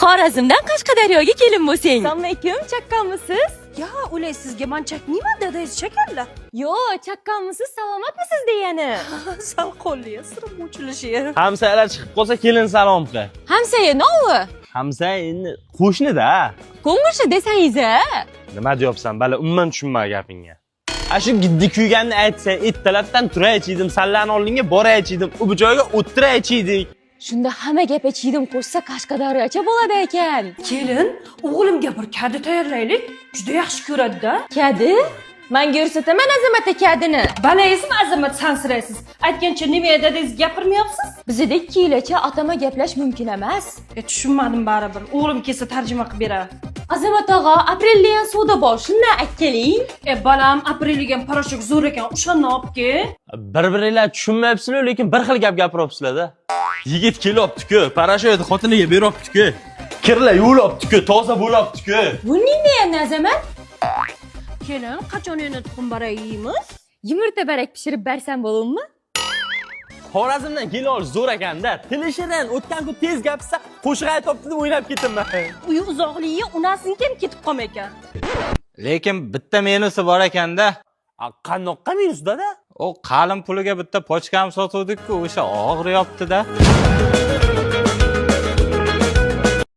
Xorazmdan Qashqadaryoga kelin bo'lsang. Assalomu alaykum, chaqqonmisiz? Ya ular sizga man chakmayman dadangiz chakanlar. Yo, chaqqonmisiz, salomatmisiz degani. Sal qo'lli, sirim ochilishi. Hamsayalar chiqib qolsa kelin salom qil. Hamsaya novi. Hamsa endi qo'shnida. Ko'ngilchi desangiz-a? Nima deyapsan? Bala umuman tushunma gapingga. Shu giddi kuyganni aytsa, ertalabdan turay ichdim, sallan oldinga boray ichdim, u joyga o'tiray ichdik. Shunda hamma gap ichidim qo'shsa Qashqadaryocha bo'ladi ekan. Kelin, o'g'limga bir kadi tayyorlaylik. Juda yaxshi ko'radi-da. Kadi? Menga ko'rsataman Azamat akadini. Balaysizmi Azamat sansiraysiz? Aytgancha nima dadangiz gapirmayapsiz? Bizda 2 yilcha atama gaplash mumkin emas. Tushunmadim baribir. O'g'lim kelsa tarjima qilib berar. Azamat og'a, apreldan savdo bor, shundan aytkeling. Balam, apreligan parashok zo'r ekan, o'shani olibki. Bir-biringlar tushunmayapsizlar, lekin bir xil gap gapiryapsizlar-da. Yigit kelyapti-ku, parashokni xotiniga beryapti-ku. Kirlar yuvyapti-ku, toza bo'lyapti-ku. Bu nima endi Azamat? Kelin, qachon yana tuxum barak yeymiz? Yumurta barak pishirib bersam bo'ladimi? Xorazmdan kelol zo'r ekanda, tilishidan o'tgan kun tez gapirsa, qo'shiq aytibdi deb o'ylab ketdim. Uyi uzoqligi unasiniki ham ketib qolmagan. Lekin bitta menusi bor ekanda. Qandoqqa minus-da? O qalin puliga bitta pochkam sotuvdik-ku, o'sha og'riyapti-da.